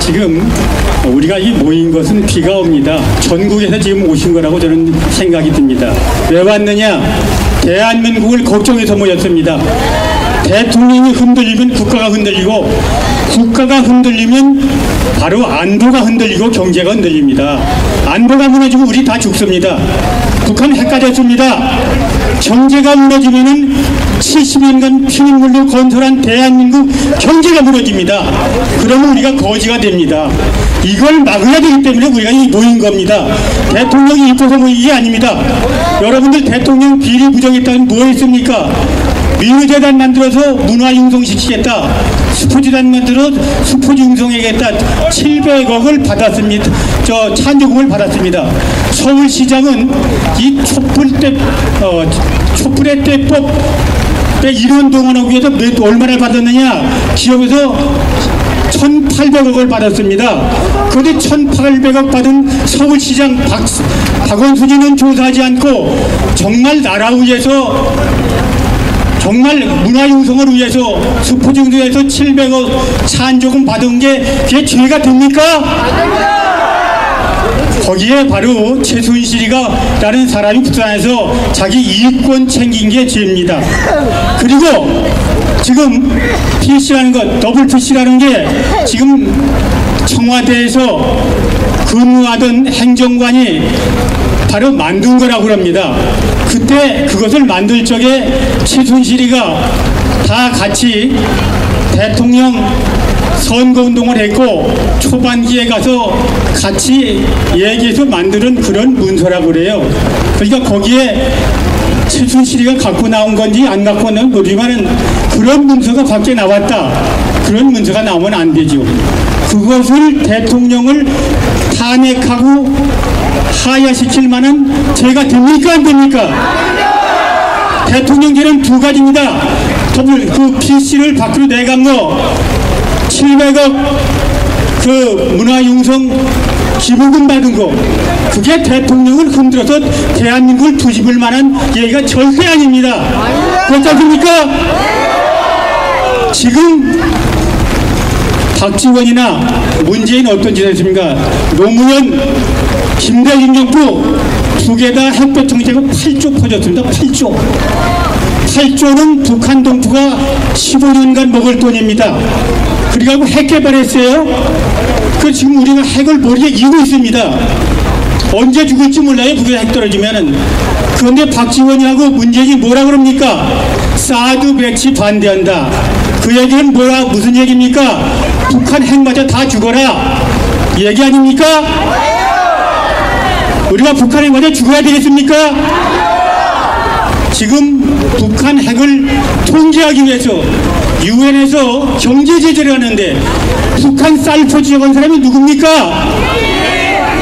지금 우리가 이 모인 것은 비가 옵니다. 전국에서 지금 오신 거라고 저는 생각이 듭니다. 왜 왔느냐? 대한민국을 걱정해서 모였습니다. 대통령이 흔들리면 국가가 흔들리고, 국가가 흔들리면 바로 안보가 흔들리고 경제가 흔들립니다. 안보가 무너지면 우리 다 죽습니다. 북한 핵가졌습니다. 경제가 무너지면은 70년간 피눈물로 건설한 대한민국 경제가 무너집니다. 그러면 우리가 거지가 됩니다. 이걸 막아야 되기 때문에 우리가 모인 겁니다. 대통령이 이뻐서 모인 게 아닙니다. 여러분들 대통령 비리 부정했다면 뭐 했습니까? 민우재단 만들어서 문화융성시키겠다. 스포츠단 만들어 스포츠 융성하겠다. 700억을 받았습니다. 찬조금을 받았습니다. 서울시장은 이 촛불의 때법 이런 동원하기 위해서 얼마나 받았느냐? 기업에서 1,800억을 받았습니다. 그런데 1,800억 받은 서울시장 박원순이는 조사하지 않고 정말 나라를 위해서, 정말 문화융성을 위해서, 스포츠 융성에서 700억 찬조금 받은 게 그게 죄가 됩니까? 거기에 바로 최순실이가 라는 사람이 부산에서 자기 이익권 챙긴 게 죄입니다. 그리고 지금 PC라는 것, 더블 PC라는 게 지금 청와대에서 근무하던 행정관이 바로 만든 거라고 합니다. 그때 그것을 만들 적에 최순실이가 다 같이 대통령 선거운동을 했고 초반기에 가서 같이 얘기해서 만드는 그런 문서라고 그래요. 그러니까 거기에 최순실이가 갖고 나온 건지 안 갖고 나온 모르지만은 그런 문서가 밖에 나왔다. 그런 문서가 나오면 안 되죠. 그것을 대통령을 탄핵하고 하야시킬 만한 죄가 됩니까? 안 됩니까? 대통령제는 두 가지입니다. 그 PC를 밖으로 내감로 700억 그 문화융성 기부금 받은 거, 그게 대통령을 흔들어서 대한민국을 뒤집을 만한 얘기가 절대 아닙니다. 그렇지 않습니까? 지금 박지원이나 문재인 어떤 짓을 했습니까? 노무현, 김대중 정부 두 개 다 햇볕 정책을 8조 퍼졌습니다. 8조는 북한 동포가 15년간 먹을 돈입니다. 그리고 핵 개발했어요. 그 지금 우리가 핵을 머리에 이고 있습니다. 언제 죽을지 몰라요. 북에 핵 떨어지면은. 그런데 박지원이하고 문재인이 뭐라 그럽니까? 사드 배치 반대한다. 그 얘기는 무슨 얘기입니까? 북한 핵 맞아 다 죽어라. 얘기 아닙니까? 우리가 북한 핵 맞아 죽어야 되겠습니까? 지금 북한 핵을 통제하기 위해서 유엔에서 경제 제재를 하는데 북한 쌀포 지역한 사람이 누굽니까?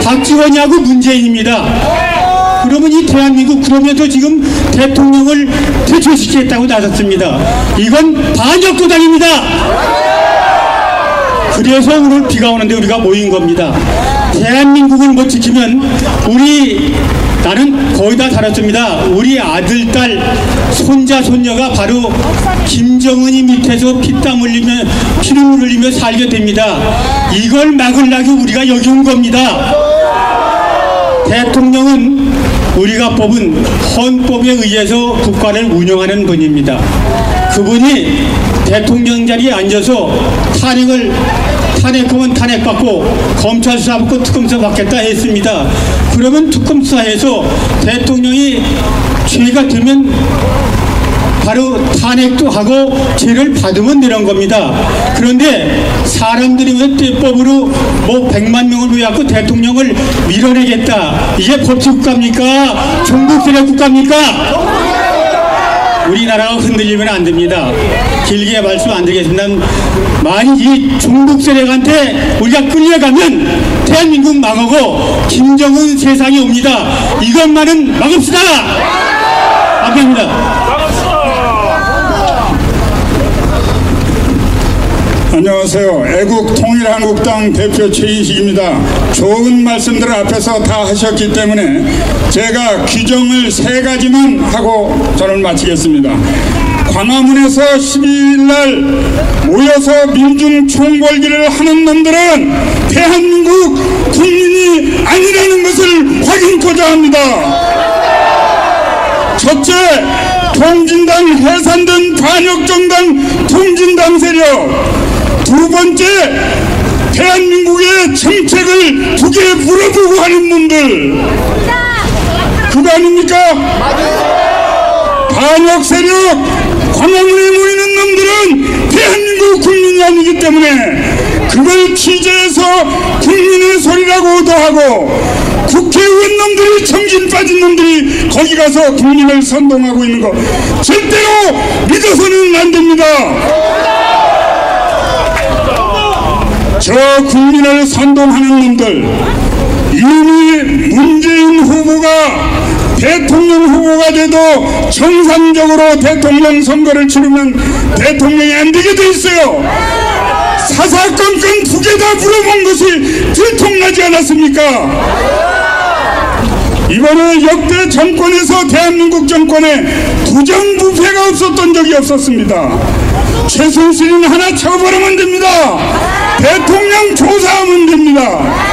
박지원이하고 문재인입니다. 그러면 이 대한민국 그러면서 지금 대통령을 퇴출시키겠다고 나섰습니다. 이건 반역도당입니다. 그래서 오늘 비가 오는데 우리가 모인 겁니다. 대한민국을 못 지키면 나는 거의 다 살았습니다. 우리 아들, 딸, 손자, 손녀가 바로 김정은이 밑에서 피땀 흘리며 피눈물 흘리며 살게 됩니다. 이걸 막으려고 우리가 여기 온 겁니다. 대통령은 우리가 뽑은 헌법에 의해서 국가를 운영하는 분입니다. 그분이 대통령 자리에 앉아서 탄핵하면 탄핵받고 검찰 수사 받고 특검 수사 받겠다 했습니다. 그러면 특검 수사해서 대통령이 죄가 되면 바로 탄핵도 하고 죄를 받으면 되는 겁니다. 그런데 사람들이 왜 때법으로 100만 명을 위하고 대통령을 밀어내겠다. 이게 법치국가입니까? 종북세력 국가입니까? 우리나라가 흔들리면 안 됩니다. 길게 말씀 안 드리겠습니다. 만약 이 종북 세력한테 우리가 끌려가면 대한민국 망하고 김정은 세상이 옵니다. 이것만은 막읍시다. 안 됩니다. 안녕하세요. 애국통일한국당 대표 최인식입니다. 좋은 말씀들을 앞에서 다 하셨기 때문에 제가 규정을 3가지만 하고 저는 마치겠습니다. 광화문에서 12일 날 모여서 민중 총궐기를 하는 놈들은 대한민국 국민이 아니라는 것을 확인코자 합니다. 첫째, 통진당 해산된 반역정당 통진당 세력. 두 번째, 대한민국의 정책을 두 개 물어보고 하는 놈들. 그거 아닙니까? 반역 세력, 광화문에 모이는 놈들은 대한민국 국민이 아니기 때문에 그걸 취재해서 국민의 소리라고도 하고, 국회의원 놈들이 정신 빠진 놈들이 거기 가서 국민을 선동하고 있는 거 절대로 믿어서는 안 됩니다. 저 국민을 선동하는 놈들, 이미 문재인 후보가 대통령 후보가 돼도 정상적으로 대통령 선거를 치르면 대통령이 안 되게 돼 있어요. 사사건건 두 개 다 물어본 것이 들통나지 않았습니까? 이번에 역대 정권에서 대한민국 정권에 부정부패가 없었던 적이 없었습니다. 최순실은 하나 쳐버리면 됩니다. 대통령 조사하면 됩니다.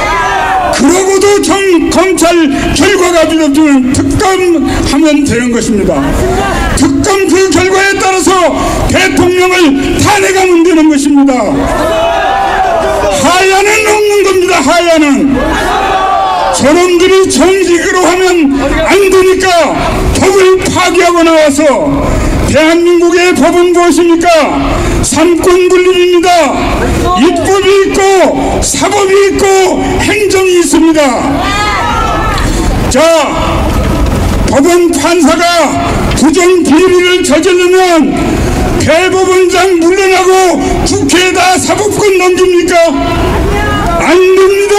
그러고도 검찰 결과가 비롯되면 특검하면 되는 것입니다. 특검 그 결과에 따라서 대통령을 탄핵하면 되는 것입니다. 하야는 없는 겁니다. 하야는. 저놈들이 정직으로 하면 안 되니까 법을 파기하고 나와서, 대한민국의 법은 무엇입니까? 삼권분립입니다. 입법이 있고 사법이 있고 행정이 있습니다. 자, 법원 판사가 부정비리를 저지르면 대법원장 물러나고 국회에다 사법권 넘깁니까? 안 됩니다.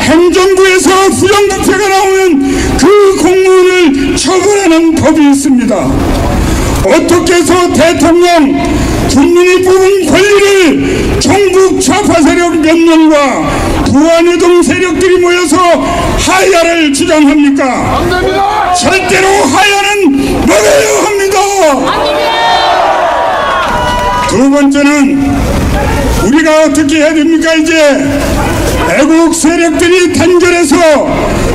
행정부에서 부정부패가 나오면 그 공무원을 처벌하는 법이 있습니다. 어떻게 해서 대통령, 국민이 뽑은 권리를 종북 좌파 세력 몇 명과 부안해동 세력들이 모여서 하야를 주장합니까? 안됩니다. 절대로 하야는 막아야 합니다. 두 번째는 우리가 어떻게 해야 됩니까? 이제 애국 세력들이 단결해서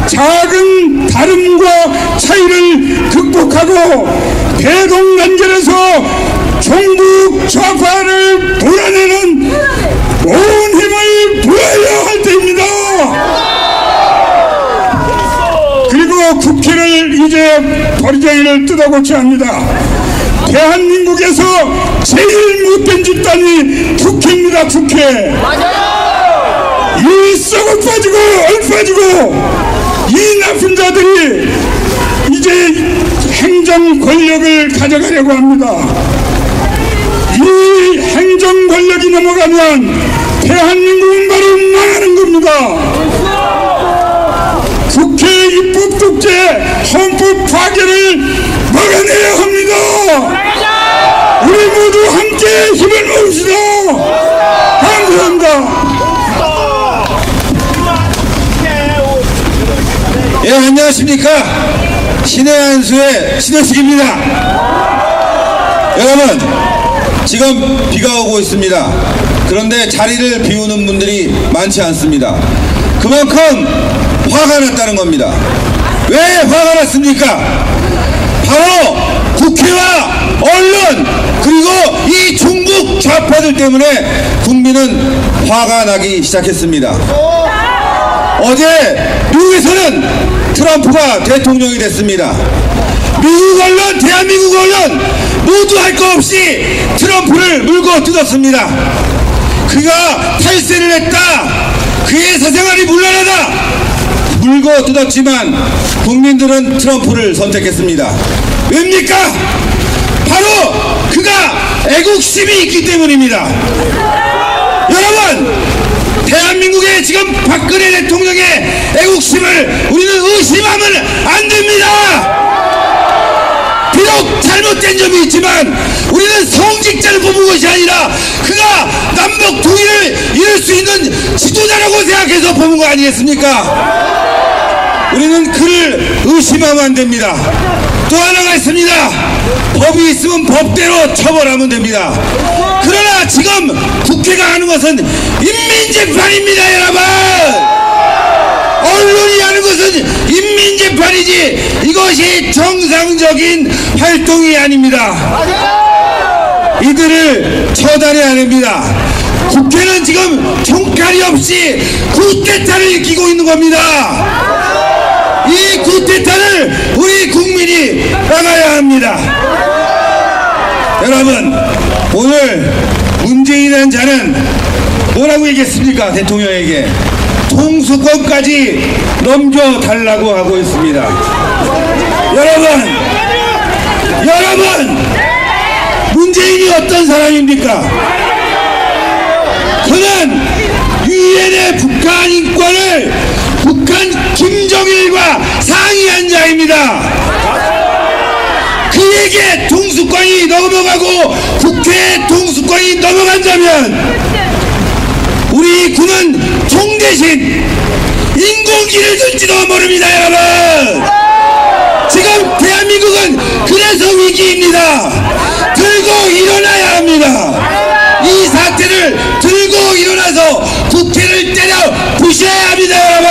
작은 다름과 차이를 극복하고 대동단결해서 종북 좌파를 몰아내는 온 힘을 모아야 할 때입니다. 그리고 국회를 이제 버리장이를 뜯어고쳐야 합니다. 대한민국에서 제일 못된 집단이 국회입니다. 국회. 이 썩어 빠지고 얼빠지고 이 나쁜 자들이 이제 행정 권력을 가져가려고 합니다. 이 행정 권력이 넘어가면 대한민국은 바로 망하는 겁니다. 국회 입법 독재, 헌법 파괴를 막아내야 합니다. 우리 모두 함께 힘을 모읍시다. 감사합니다. 예, 안녕하십니까. 신의 한수의 신혜식입니다. 여러분, 지금 비가 오고 있습니다. 그런데 자리를 비우는 분들이 많지 않습니다. 그만큼 화가 났다는 겁니다. 왜 화가 났습니까? 바로 국회와 언론, 그리고 이 중국 좌파들 때문에 국민은 화가 나기 시작했습니다. 어제 미국에서는 트럼프가 대통령이 됐습니다. 미국 언론, 대한민국 언론 모두 할 거 없이 트럼프를 물고 뜯었습니다. 그가 탈세를 했다, 그의 사생활이 문란하다 물고 뜯었지만 국민들은 트럼프를 선택했습니다. 왜입니까? 바로 그가 애국심이 있기 때문입니다. 여러분, 대한민국의 지금 박근혜 대통령의 애국심을 우리는 의심하면 안 됩니다. 비록 잘못된 점이 있지만 우리는 성직자를 뽑은 것이 아니라 그가 남북 통일을 이룰 수 있는 지도자라고 생각해서 뽑은 거 아니겠습니까? 우리는 그를 의심하면 안 됩니다. 또 하나가 있습니다. 법이 있으면 법대로 처벌하면 됩니다. 그러나 지금 국회가 하는 것은 인민재판입니다, 여러분. 언론이 하는 것은 인민재판이지 이것이 정상적인 활동이 아닙니다. 이들을 처단해야 됩니다. 국회는 지금 총칼이 없이 쿠데타를 일으키고 있는 겁니다. 이 쿠데타를 우리 국민이 막아야 합니다. 여러분, 오늘 문재인이라는 자는 뭐라고 얘기했습니까? 대통령에게 통수권까지 넘겨달라고 하고 있습니다. 여러분, 문재인이 어떤 사람입니까? 그는 유엔의 북한 인권을 북한 김정일과 상의한 자입니다. 그에게 통수권이 넘어가고 국회에 통수권이 넘어간다면 우리 군은 총 대신 인공기를 들지도 모릅니다, 여러분. 지금 대한민국은 그래서 위기입니다. 들고 일어나야 합니다. 이 사태를 들고 일어나서 국회를 때려 부셔야 합니다, 여러분.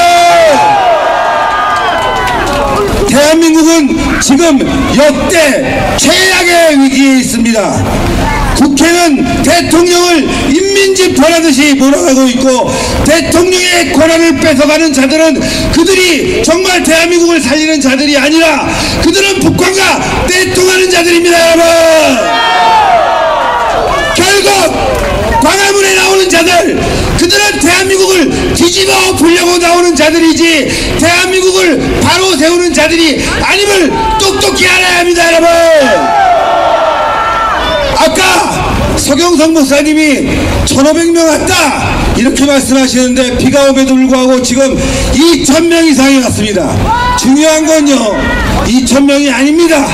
대한민국은 지금 역대 최악의 위기에 있습니다. 국회는 대통령을 인민재판하듯이 몰아가고 있고 대통령의 권한을 뺏어가는 자들은 그들이 정말 대한민국을 살리는 자들이 아니라 그들은 북한과 떼통하는 자들입니다, 여러분. 결국 광화문에 나오는 자들, 그들은 대한민국을 뒤집어 엎으려고 나오는 자들이지 대한민국을 바로 세우는 자들이 아님을 똑똑히 알아야 합니다, 여러분. 아까 서경석 목사님이 1,500명 왔다 이렇게 말씀하시는데 비가 오에도 불구하고 지금 2,000명 이상이 왔습니다. 중요한 건요, 2,000명이 아닙니다.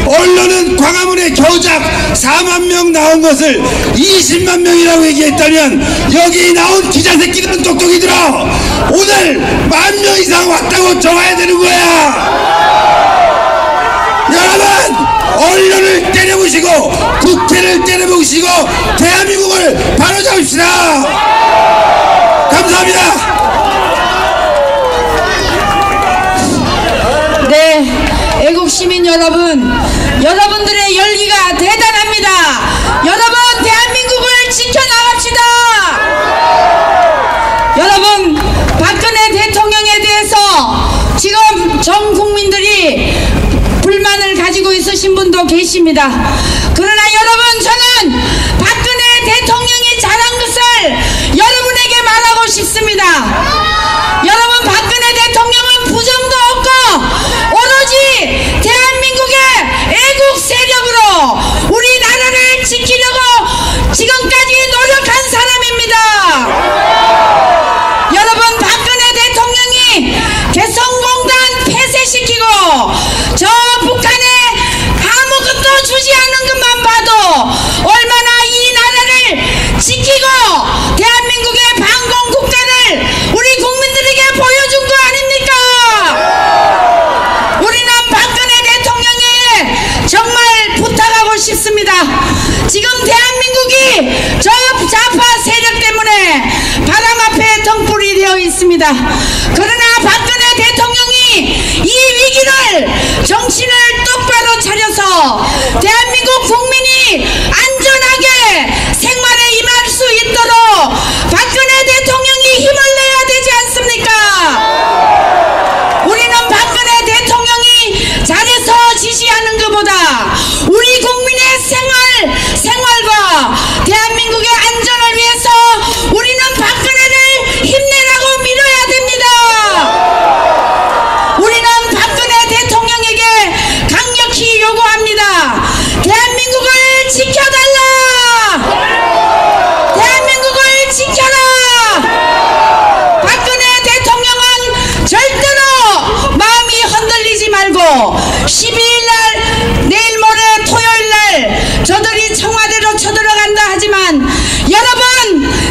언론은 광화문에 겨우작 4만 명 나온 것을 20만 명이라고 얘기했다면 여기 나온 기자 새끼들은 똑똑히 들어. 오늘 10,000명 이상 왔다고 적어야 되는 거야. 여러분, 언론을 때려부시고 국회를 때려부시고 대한민국을 바로잡읍시다. 감사합니다. 네, 애국시민 여러분, 여러분들의 열기가 대단합니다. 여러분, 대한민국을 지켜나갑시다. 여러분, 박근혜 대통령에 대해서 지금 전 국민들이 불만을 가지고 있으신 분도 계십니다. 그러나 여러분, 저는 박근혜 대통령이 잘한 것을 여러분에게 말하고 싶습니다. 여러분, 박근혜 대통령은 부정도 없고 오로지 대한민국의 애국 세력으로 우리나라를 지키려고 지금까지 노력한 사람입니다. 여러분, 박근혜 대통령이 개성공단 폐쇄시키고 저 북한에 아무것도 주지 않은 것만 봐도 얼마나 이 나라를 지키고 대한민국의 반공 국가를 우리 국민들에게 보여준 거 아닙니까? 우리는 박근혜 대통령에게 정말 부탁하고 싶습니다. 지금 대한민국이 저 좌파 세력 때문에 바람 앞에 등불이 되어 있습니다. 그러나 박근혜 대통령이 이 위기를 정신을 똑바로 차려서 대한민국 국민이 안전하게 생활에 임할 수 있도록 박근혜 대통령이 힘을 내야 되지 않습니까? 우리는 박근혜 대통령이 잘해서 지시하는 것보다 우리 국민의 생활과 대한민국의 안전을 위해서 우리는 박근혜를 힘내라고 밀어야 됩니다. 우리는 박근혜 대통령에게 강력히 요구합니다. 대한민국을 지켜달라. 대한민국을 지켜라. 박근혜 대통령은 절대로 마음이 흔들리지 말고 12일날 내일 모레 토요일날 저들이 청와대로 쳐들어간다 하지만 여러분,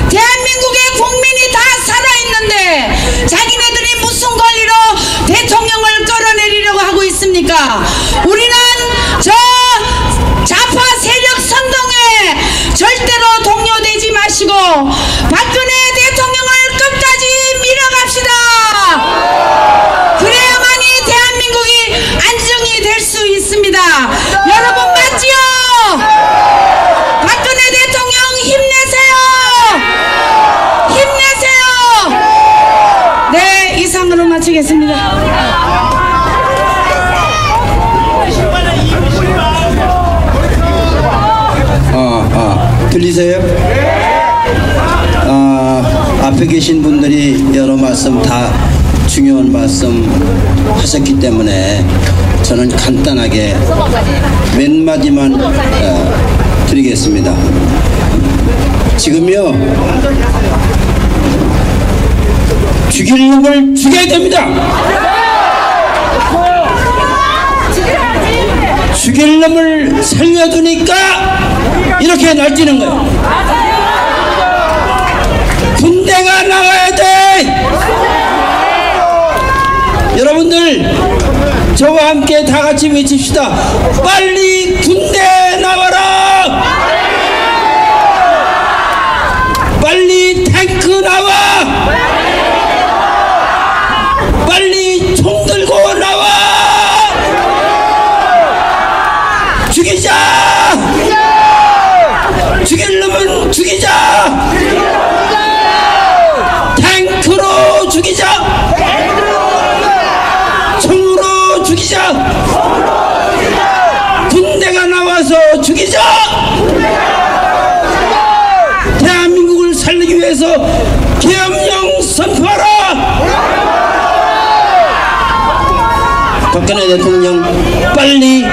대한민국의 국민이 다 살아있는데 자기네들이 무슨 권리로 대통령 있습니까? 우리는 저 좌파 세력 선동에 절대로 동요되지 마시고 박근혜 대통령을 끝까지 밀어갑시다. 그래야만이 대한민국이 안정이 될 수 있습니다. 여러분 맞지요? 박근혜 대통령 힘내세요. 힘내세요. 네, 이상으로 마치겠습니다. 들리세요? 앞에 계신 분들이 여러 말씀 다 중요한 말씀 하셨기 때문에 저는 간단하게 몇 마디만 드리겠습니다. 지금요, 죽일 놈을 죽여야 됩니다. 죽일 놈을 살려두니까 이렇게 날뛰는 거예요. 군대가 나가야 돼. 여러분들 저와 함께 다 같이 외칩시다. 빨리 군대 나와라. 빨리 탱크 나와. 빨리 총 들고 나와. 죽이자. 죽일 놈은 죽이자. 탱크로 죽이자. 총으로 죽이자. 군대가 나와서 죽이자. 대한민국을 살리기 위해서 계엄령 선포하라. 박근혜 대통령 빨리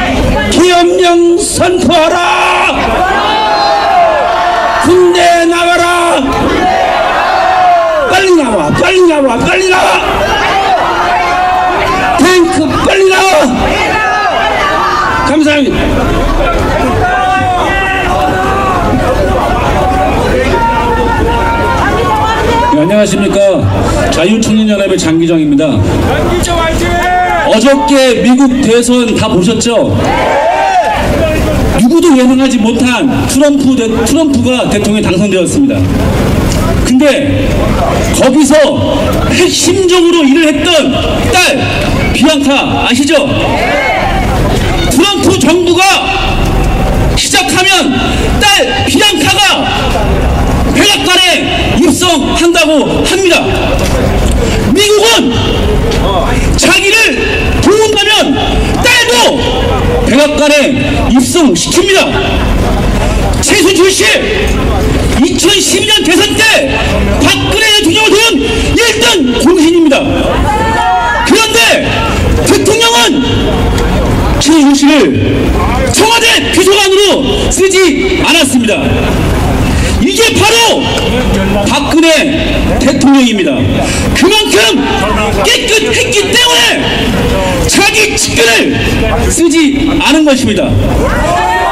계엄령 선포하라. 군대 나와라. 빨리 나와. 빨리 나와. 빨리 나와. 탱크 빨리 나와. 감사합니다. 네, 안녕하십니까. 자유청년연합의 장기정입니다. 어저께 미국 대선 다 보셨죠? 누구도 예상하지 못한 트럼프가 대통령에 당선되었습니다. 근데 거기서 핵심적으로 일을 했던 딸 비앙카 아시죠? 트럼프 정부가 시작하면 딸 비앙카가 백악관에 입성한다고 합니다. 미국은 자기를 도운다면 딸도 백악관에 입성시킵니다. 최순실 씨 2012년 대선 때 박근혜 대통령을 도운 1등 공신입니다. 그런데 대통령은 최순실 씨를 청와대 비서관으로 쓰지 않았습니다. 이게 바로 박근혜 대통령입니다. 그만큼 깨끗했기 때문에 자기 측근을 쓰지 않은 것입니다.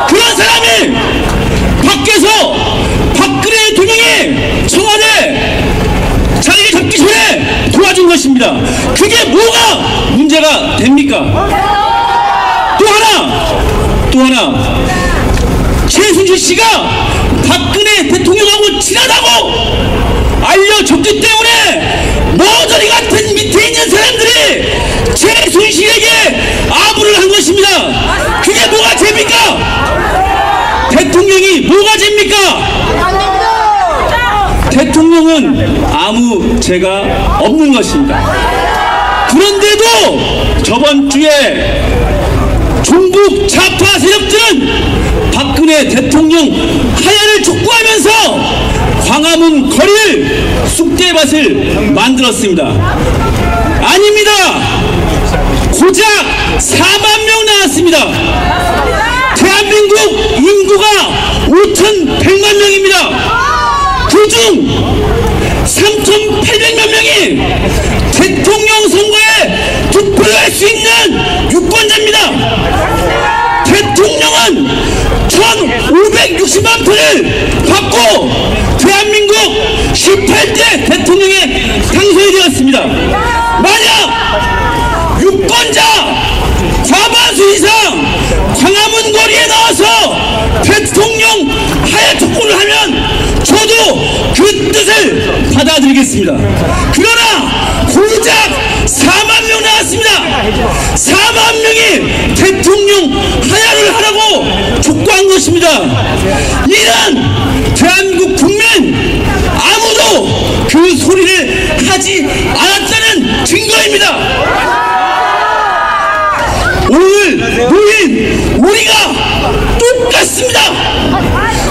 그런 사람이 밖에서 박근혜 대통령이 청와대 자리를 잡기 전에 도와준 것입니다. 그게 뭐가 문제가 됩니까? 또 하나 최순실 씨가 박근혜 대통령하고 친하다고 알려졌기 때문에 머저리 같은 밑에 있는 사람들이 최순실에게 아부를 한 것입니다. 그게 뭐가 죄입니까? 대통령이 뭐가 죄입니까? 대통령은 아무 죄가 없는 것입니다. 그런데도 저번 주에 중국 좌파 세력들은 박근혜 대통령 하야를 촉구하면서 광화문 거리를 쑥대밭을 만들었습니다. 아닙니다. 고작 4만 명 나왔습니다. 대한민국 인구가 5,100만 명입니다. 그중 3,800만 명이 대통령 선거에 투표할 수 있는 유권자입니다. 대통령은 1,560만 표를 받고 대한민국 18대 대통령에 당선이 되었습니다. 만약 유권자 받아들이겠습니다. 그러나 고작 4만 명 나왔습니다. 4만 명이 대통령 하야를 하라고 촉구한 것입니다. 이런 대한민국 국민 아무도 그 소리를 하지 않았다는 증거입니다. 오늘 모인 우리가 똑같습니다.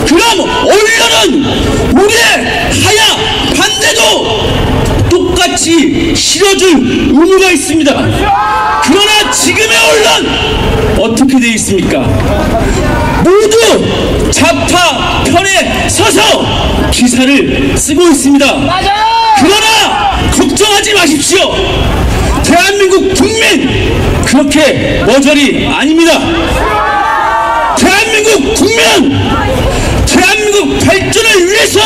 그럼 언론은 우리의 하야 반대도 똑같이 실어줄 의무가 있습니다. 그러나 지금의 언론 어떻게 되어 있습니까? 모두 좌파 편에 서서 기사를 쓰고 있습니다. 그러나 걱정하지 마십시오. 대한민국 국민 그렇게 머저리 아닙니다. 대한민국 국민은 대한민국 발전을 위해서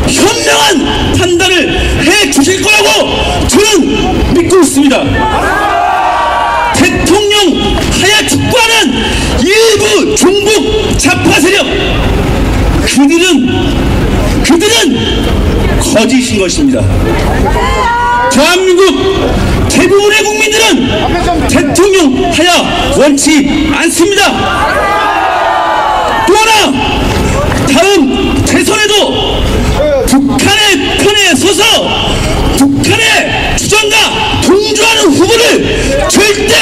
현명한 판단을 해 주실 거라고 저는 믿고 있습니다. 대통령 하야 축구하는 일부 중국 좌파 세력 그들은 거짓인 것입니다. 대한민국 대부분의 국민들은 대통령 하야 원치 않습니다. 또 하나 다음 대선에도 북한의 편에 서서 북한의 주장과 동조하는 후보를 절대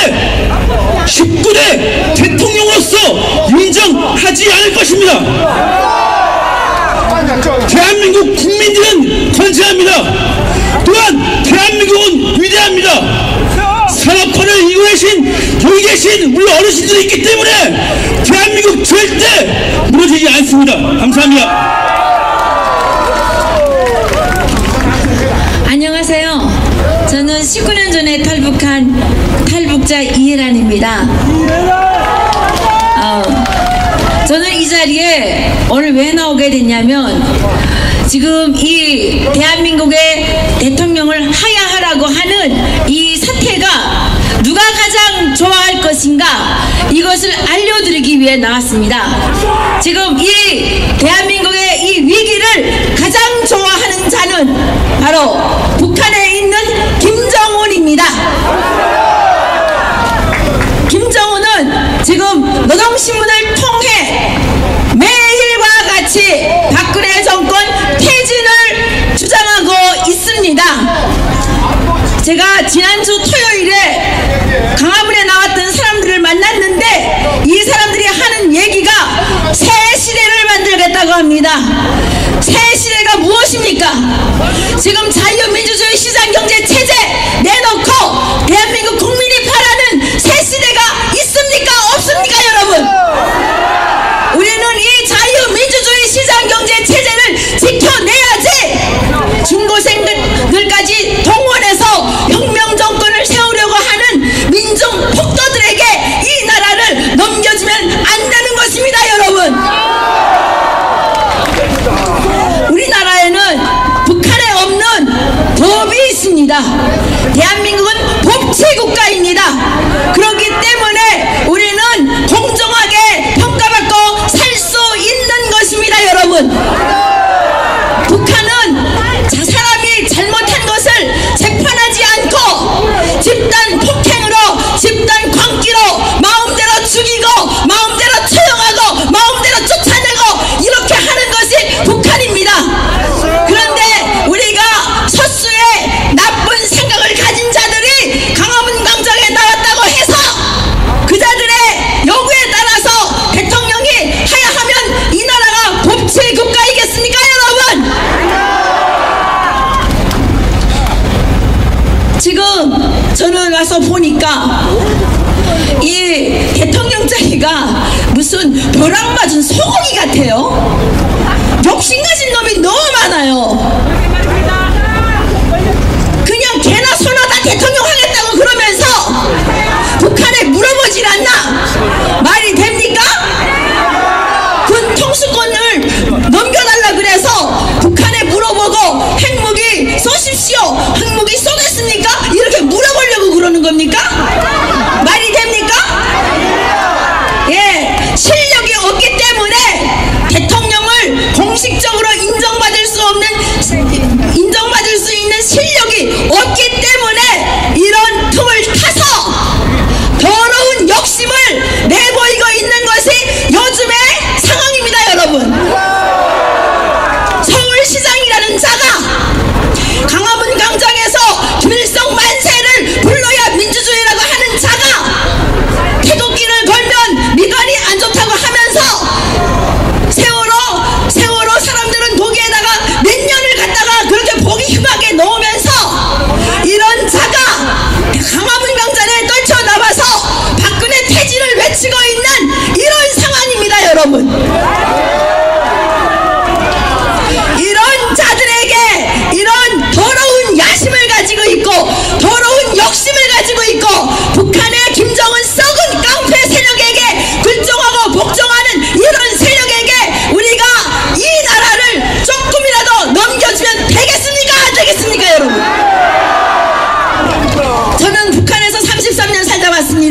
19대 대통령으로서 인정하지 않을 것입니다. 대한민국 국민들은 건재합니다. 또한 대한민국은 위대합니다. 산업화를 이루어내신 여기 계신 우리 어르신들이 있기 때문에 대한민국 절대 무너지지 않습니다. 감사합니다. 안녕하세요. 저는 19년 전에 탈북한 탈북자 이혜란입니다. 저는 이 자리에 오늘 왜 나오게 됐냐면 지금 이 대한민국의 대통령을 하야하라고 하는 이 사태가 누가 가장 좋아할 것인가 이것을 알려드리기 위해 나왔습니다. 지금 이 대한민국의 이 위기를 가장 좋아하는 자는 바로 북한에 있는 김정은입니다. 김정은은 지금 노동신문을 통해 매일과 같이 박근혜 정권 퇴진을 주장하고 있습니다. 제가 지난주 토요일에 강화문에 나왔던 사람들을 만났는데 이 사람들이 하는 얘기가 새 시대를 만들겠다고 합니다. 새 시대가 무엇입니까? 지금 자유민주주의 시장경제 체제 내놓고 대한민국 국민이 바라는 새 시대가 있습니까? 없습니까, 여러분? 우리는 이 자유민주주의 시장경제 체제를 지켜내야지 중고생들까지 동원해서 혁명정권을 세우려고 하는 민중 폭도들에게 이 나라를 넘겨주면 안 되는 것입니다, 여러분. 우리나라에는 북한에 없는 법이 있습니다.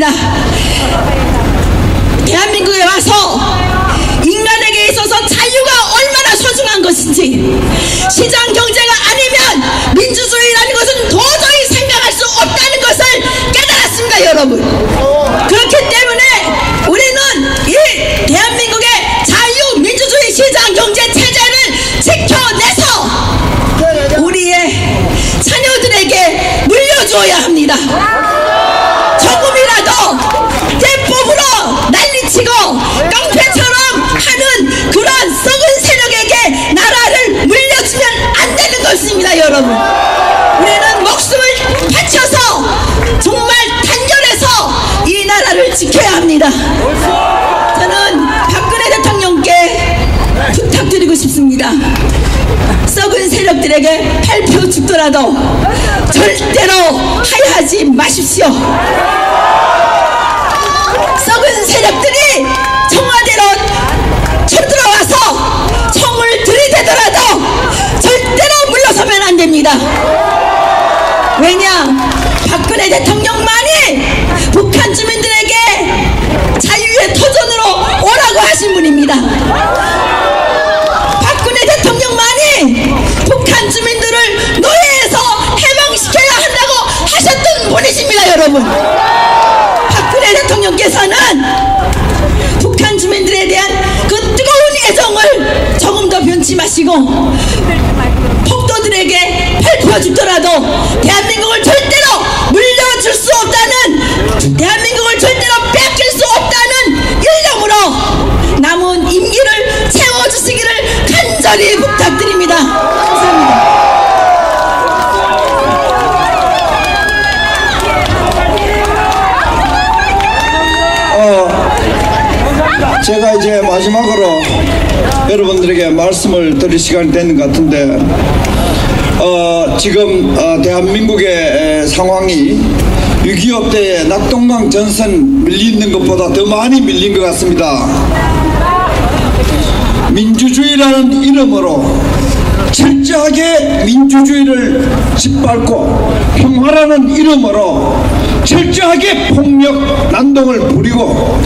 있습니다. 대한민국에 와서 인간에게 있어서 자유가 얼마나 소중한 것인지, 시장 경제가 아니면 민주주의라는 것은 도저히 생각할 수 없다는 것을 깨달았습니다, 여러분. 그렇기 때문에 우리는 이 대한민국의 자유 민주주의 시장 경제 체제를 지켜내서 우리의 자녀들에게 물려주어야 합니다. 조금이라도 대법으로 난리치고 깡패처럼 하는 그런 썩은 세력에게 나라를 물려주면 안 되는 것입니다, 여러분. 우리는 목숨을 바쳐서 정말 단결해서 이 나라를 지켜야 합니다. 저는 박근혜 대통령께 부탁드리고 싶습니다. 썩은 세력들에게 발표 죽더라도 절대로 하야하지 마십시오. 썩은 세력들이 청와대로 쳐들어와서 총을 들이대더라도 절대로 물러서면 안 됩니다. 왜냐? 박근혜 대통령만이 북한 주민들에게 자유의 터전으로 오라고 하신 분입니다. 박근혜 대통령만이 북한 주민들을 노예에서 해방시켜야 한다고 하셨던 분이십니다, 여러분. 박근혜 대통령께서는 북한 주민들에 대한 그 뜨거운 애정을 조금 더 변치 마시고 폭도들에게 밟혀 죽더라도 대한민국을 절대로 물려줄 수 없다는, 대한민국을 절대로 뺏길 수 없다는 일념으로 남은 임기를 채워주시기를 간절히 부탁드립니다. 감사합니다. 제가 이제 마지막으로 여러분들에게 말씀을 드릴 시간이 되는 것 같은데, 지금 대한민국의 상황이 6.25 때의 낙동강 전선 밀리는 것보다 더 많이 밀린 것 같습니다. 민주주의라는 이름으로 철저하게 민주주의를 짓밟고, 평화라는 이름으로 철저하게 폭력 난동을 부리고,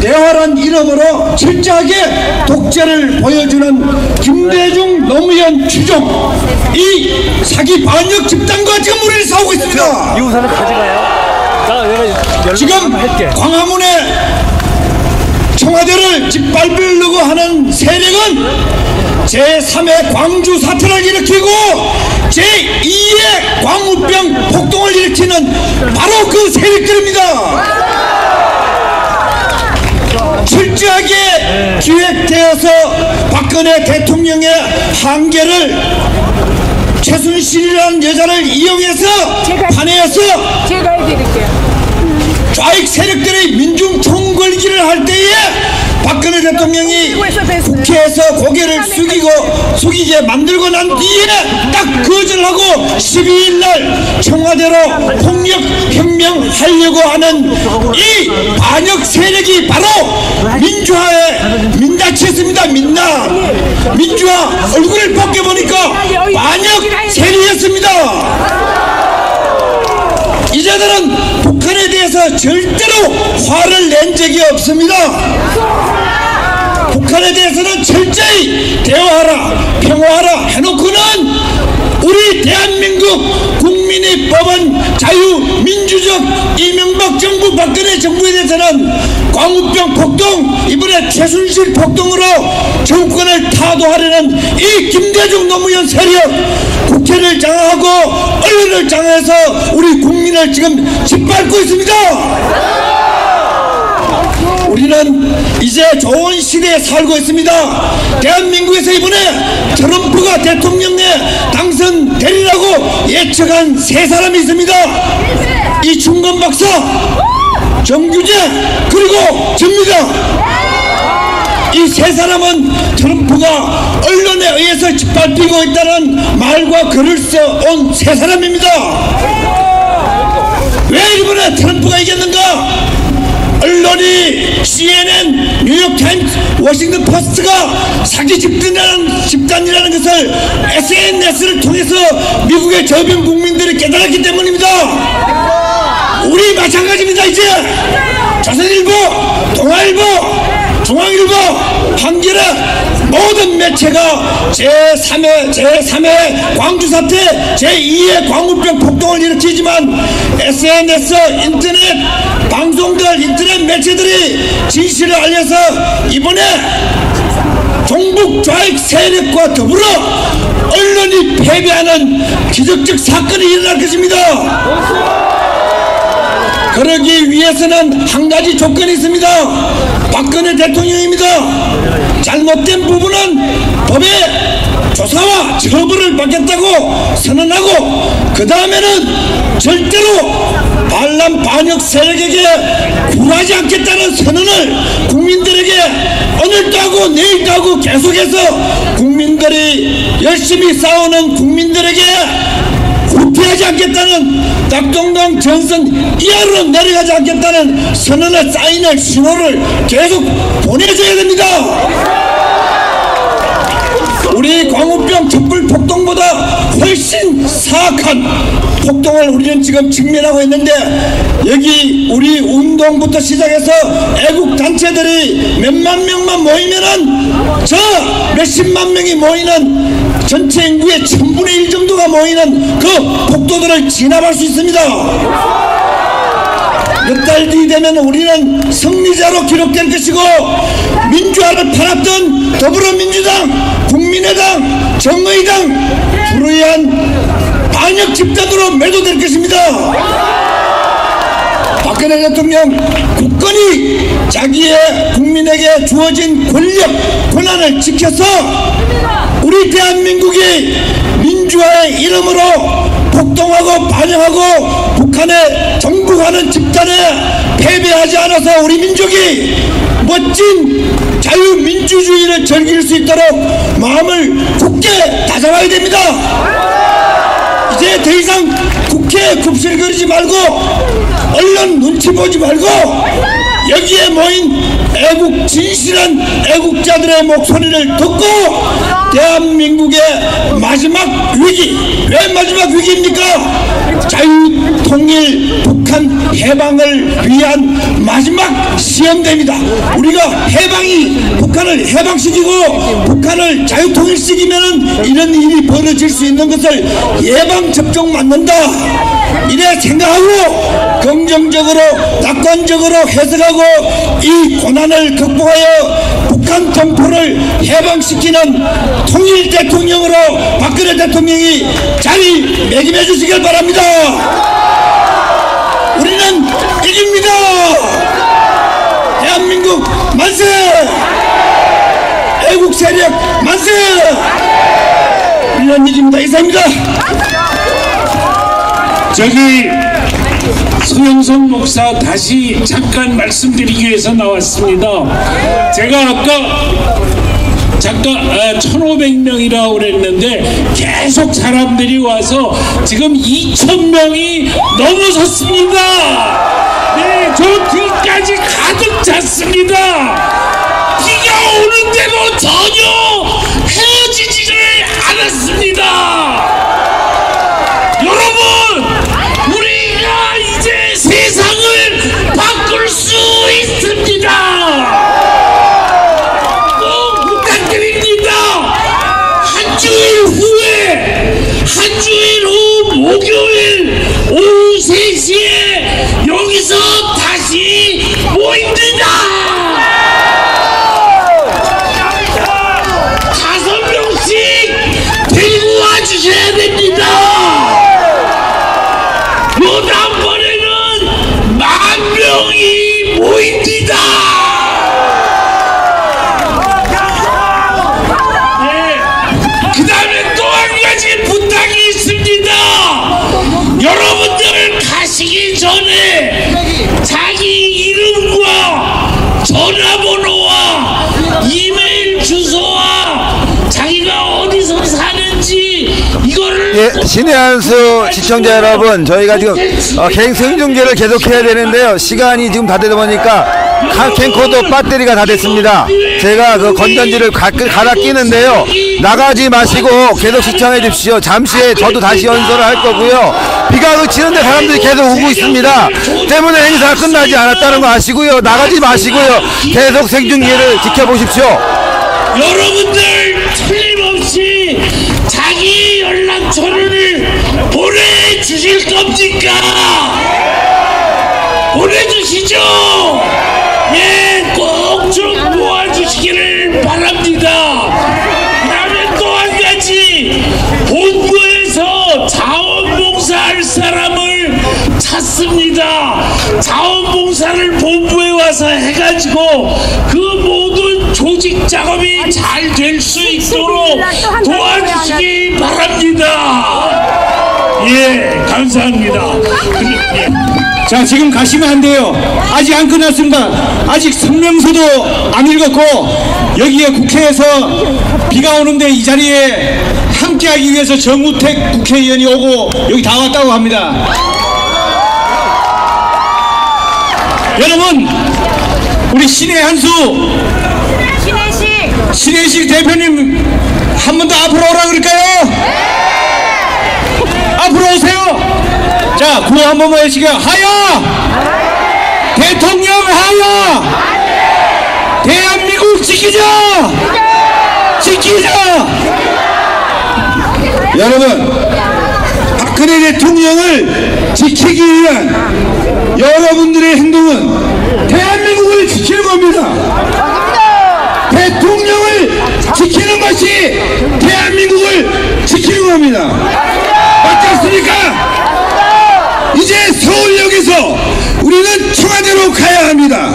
대화란 이름으로 철저하게 독재를 보여주는 김대중, 노무현, 추종, 이 사기 반역 집단과 지금 우리를 싸우고 있습니다. 이 우산을 가져가요. 지금 광화문에 청와대를 짓밟으려고 하는 세력은 제3의 광주 사태를 일으키고 제2의 광우병 폭동을 일으키는 바로 그 세력들입니다. 철저하게 기획되어서 박근혜 대통령의 한계를 최순실이라는 여자를 이용해서 반해서 제가 해드릴게요. 좌익 세력들의 민중 총궐기를 할 때에 박근혜 대통령이 국회에서 고개를 숙이게 만들고 난 뒤에 딱 거절하고 12일 날 청와대로 폭력혁명 하려고 하는 이 반역 세력이 바로 민주화의 민낯이었습니다. 민주화 얼굴을 벗겨보니까 반역 세력이었습니다. 이자들은 북한에 대해서 절대로 화를 낸 적이 없습니다. 북한에 대해서는 철저히 대화하라, 평화하라 해놓고는 우리 대한민국 국민의 법안 자유민주적 이명박 정부, 박근혜 정부에 대해서는 광우병 폭동, 이번에 최순실 폭동으로 정권을 타도하려는 이 김대중, 노무현 세력, 국회를 장악하고 언론을 장악해서 우리 국민을 지금 짓밟고 있습니다. 우리는 이제 좋은 시대에 살고 있습니다. 대한민국에서 이번에 트럼프가 대통령에 당선되리라고 예측한 세 사람이 있습니다. 이충건 박사, 정규재, 그리고 접니다. 이 세 사람은 트럼프가 언론에 의해서 짓밟히고 있다는 말과 글을 써온 세 사람입니다. 왜 이번에 트럼프가 이겼는가? 언론이 CNN, 뉴욕타임스, 워싱턴 포스트가 사기 집단이라는 것을 SNS를 통해서 미국의 저변 국민들이 깨달았기 때문입니다. 우리 마찬가지입니다. 이제 조선일보, 동아일보, 중앙일보, 한겨레 모든 매체가 제3회 광주 사태, 제2의 광우병 폭동을 일으키지만 SNS, 인터넷 방송들, 인터넷 매체들이 진실을 알려서 이번에 종북 좌익 세력과 더불어 언론이 패배하는 기적적 사건이 일어날 것입니다. 그러기 위해서는 한 가지 조건이 있습니다. 박근혜 대통령입니다. 잘못된 부분은 법의 조사와 처벌을 받겠다고 선언하고, 그 다음에는 절대로 반란 반역 세력에게 굴하지 않겠다는 선언을 국민들에게 오늘도 하고 내일도 하고 계속해서 국민들이 열심히 싸우는 국민들에게 후퇴하지 않겠다는, 낙동강 전선 이하로 내려가지 않겠다는 선언의 사인을, 신호를 계속 보내줘야 됩니다. 우리 광우병 촛불 폭동보다 훨씬 사악한 폭동을 우리는 지금 직면하고 있는데, 여기 우리 운동부터 시작해서 애국 단체들이 몇만 명만 모이면은 저 몇십만 명이 모이는 전체 인구의 1000분의 1 정도가 모이는 그 폭도들을 진압할 수 있습니다. 몇 달 뒤 되면 우리는 승리자로 기록될 것이고, 민주화를 팔았던 더불어민주당, 국민의당, 정의당 불의한 반역 집단으로 매도될 것입니다. 박근혜 대통령 굳건히 자기의 국민에게 주어진 권력, 권한을 지켜서 우리 대한민국이 민주화의 이름으로 폭동하고 반역하고 북한에 정복하는 집단에 패배하지 않아서 우리 민족이 멋진 자유민주주의를 즐길 수 있도록 마음을 굳게 다잡아야 됩니다. 이제 더 이상 국회에 굽실거리지 말고 언론 눈치 보지 말고 여기에 모인 애국, 진실한 애국자들의 목소리를 듣고 대한민국의 마지막 위기, 왜 마지막 위기입니까? 자유통일 북한 해방을 위한 마지막 시험대입니다. 우리가 북한을 해방시키고 북한을 자유통일시키면은 이런 일이 벌어질 수 있는 것을 예방접종 맞는다, 이래 생각하고 긍정적으로 낙관적으로 해석하고 이 고난을 극복하여 북한 동포를 해방시키는 통일 대통령으로 박근혜 대통령이 자리 매김해 주시길 바랍니다. 우리는 이깁니다. 대한민국 만세! 애국 세력 만세! 우리는 이깁니다. 이상입니다. 저기 소영선 목사 다시 잠깐 말씀드리기 위해서 나왔습니다. 제가 아까 잠깐 1,500명이라고 그랬는데 계속 사람들이 와서 지금 2,000명이 넘어섰습니다. 네, 저 뒤까지 가득 찼습니다. 비가 오는데도 전혀 헤어지지를 않았습니다. 여러분, 우리가 이제 세상을 바꿀 수 있습니다. 꼭 부탁드립니다. 한 주일 후 목요일 오후 3시에 여기서 다시 모입니다. 5명씩 데리고 와주셔야 됩니다. 다음번에는 10,000명이 모입니다. 네. 그 다음에 또 한 가지 부탁이 있습니다. 여러분들 가시기 전에 자기 이름과 전화번호와 이메일 주소와 자기가 어디서 사는지 이거를 예, 신의 한수 시청자 여러분, 저희가 지금 개인 생중계를 계속해야 되는데요. 시간이 지금 다 되다 보니까 캠코더 배터리가 다 됐습니다. 제가 그 건전지를 갈아 끼는데요. 나가지 마시고 계속 시청해 주십시오. 잠시 후에 저도 다시 연설을 할 거고요. 비가 그치는데 사람들이 계속 오고 있습니다. 때문에 행사가 끝나지 않았다는 거 아시고요. 나가지 마시고요. 계속 생중계를 지켜보십시오. 여러분들 틀림없이 자기 연락처를 보내주실 겁니까? 보내주시죠. 예, 꼭 좀 모아주시기를 바랍니다. 그 다음에 또 한 가지, 본부에서 자원봉사할 사람을 찾습니다. 자원봉사를 본부에 와서 해가지고 그 모든 조직 작업이 잘 될 수 있도록 도와주시기 바랍니다. 예, 감사합니다. 예. 자, 지금 가시면 안 돼요. 아직 안 끝났습니다. 아직 성명서도 안 읽었고, 여기에 국회에서 비가 오는데 이 자리에 함께하기 위해서 정우택 국회의원이 오고 여기 다 왔다고 합니다. 여러분, 우리 신의 한수 신혜식 대표님 한 번 더 앞으로 오라 그럴까요? 앞으로 오세요. 자, 구호 한 번만 해주시고요. 하야! 대통령 하야! 대한민국 지키자! 지키자! 여러분, 박근혜 대통령을 지키기 위한 여러분들의 행동은 대한민국을 지키는 겁니다. 대통령을 지키는 것이 대한민국을 지키는 겁니다. 맞지 않습니까? 이제 서울역에서 우리는 청와대로 가야 합니다.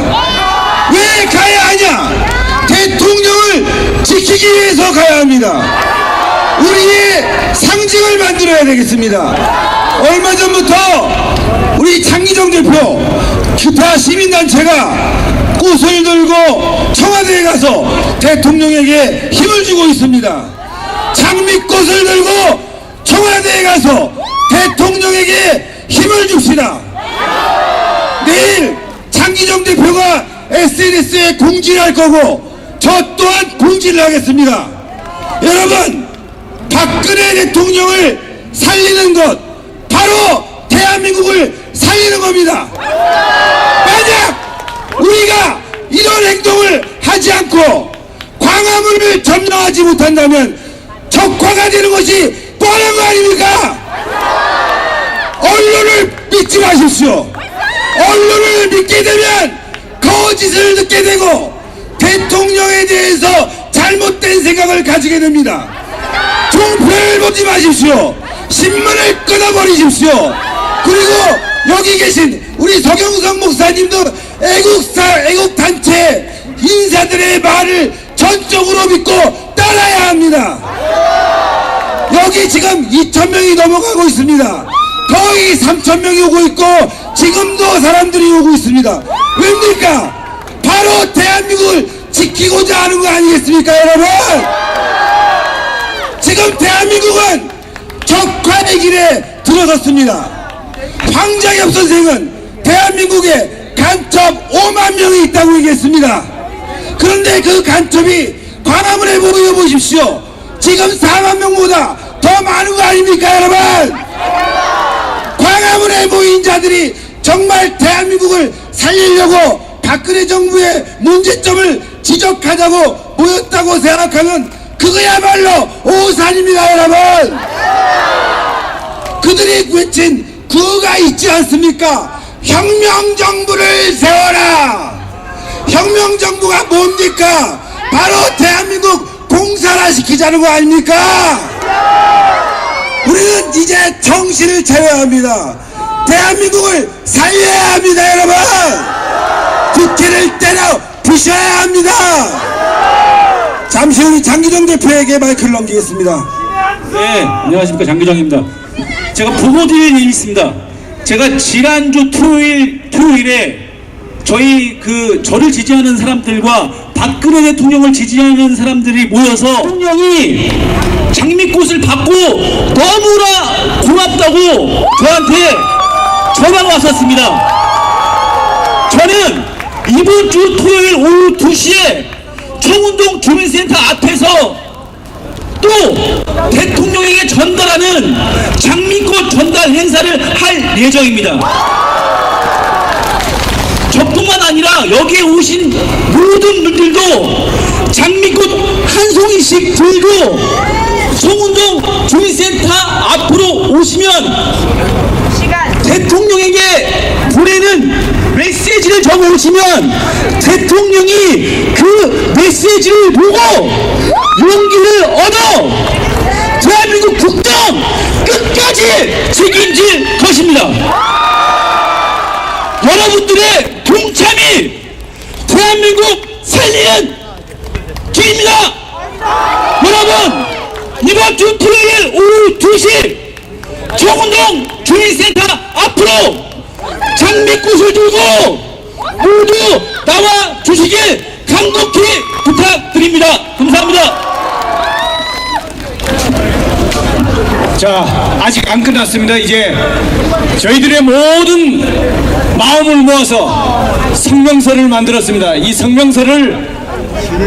왜 가야 하냐? 대통령을 지키기 위해서 가야 합니다. 우리의 상징을 만들어야 되겠습니다. 얼마 전부터 우리 장기정 대표 기타 시민단체가 꽃을 들고 청와대에 가서 대통령에게 힘을 주고 있습니다. 장미꽃을 들고 청와대에 가서 대통령에게 힘을 줍시다. 내일 장기정 대표가 SNS에 공지를 할 거고 저 또한 공지를 하겠습니다. 여러분, 박근혜 대통령을 살리는 것 바로 대한민국을 살리는 겁니다. 만약 우리가 이런 행동을 하지 않고 광화문을 점령하지 못한다면 적화가 되는 것이 뻔한 거 아닙니까? 언론을 믿지 마십시오. 언론을 믿게 되면 거짓을 듣게 되고 대통령에 대해서 잘못된 생각을 가지게 됩니다. 종편을 보지 마십시오. 신문을 끊어버리십시오. 그리고 여기 계신 우리 서경석 목사님도 애국단체 인사들의 말을 전적으로 믿고 따라야 합니다. 여기 지금 2,000명이 넘어가고 있습니다. 거의 3,000명이 오고 있고 지금도 사람들이 오고 있습니다. 왜입니까? 바로 대한민국을 지키고자 하는 거 아니겠습니까, 여러분? 지금 대한민국은 적화의 길에 들어섰습니다. 황장엽 선생은 대한민국에 간첩 5만 명이 있다고 얘기했습니다. 그런데 그 간첩이 광화문에 모여 보십시오. 지금 4만 명보다 더 많은 거 아닙니까, 여러분? 광화문에 모인 자들이 정말 대한민국을 살리려고 박근혜 정부의 문제점을 지적하자고 모였다고 생각하면 그거야말로 오산입니다, 여러분. 그들이 외친 구호가 있지 않습니까? 혁명정부를 세워라. 혁명정부가 뭡니까? 바로 대한민국 공산화시키자는 거 아닙니까? 우리는 이제 정신을 차려야 합니다. 대한민국을 살려야 합니다, 여러분. 국회를 때려 부셔야 합니다. 잠시 후 장기정 대표에게 마이크를 넘기겠습니다. 네, 안녕하십니까, 장기정입니다. 제가 보고 드릴 일이 있습니다. 제가 지난주 토요일에 저를 지지하는 사람들과 박근혜 대통령을 지지하는 사람들이 모여서 대통령이 장미꽃을 받고 너무나 고맙다고 저한테 전화가 왔었습니다. 저는 이번 주 토요일 오후 2시에 청운동 주민센터 앞에서 또 대통령에게 전달하는 장미꽃 전달 행사를 할 예정입니다. 저뿐만 아니라 여기에 오신 모든 분들도 장미꽃 한 송이씩 들고 청운동 주민센터 앞으로 오시면 대통령에게 보내는 메시지를 적어 오시면 대통령이 그 메시지를 보고 용기를 얻어 대한민국 국정 끝까지 책임질 것입니다. 여러분들의 동참이 대한민국 살리는 길입니다. 여러분, 이번 주 토요일 오후 2시 청운동 주민센터 앞으로 장미꽃을 들고 모두 나와 주시길 간곡히 부탁드립니다. 감사합니다. 자, 아직 안 끝났습니다. 이제 저희들의 모든 마음을 모아서 성명서를 만들었습니다. 이 성명서를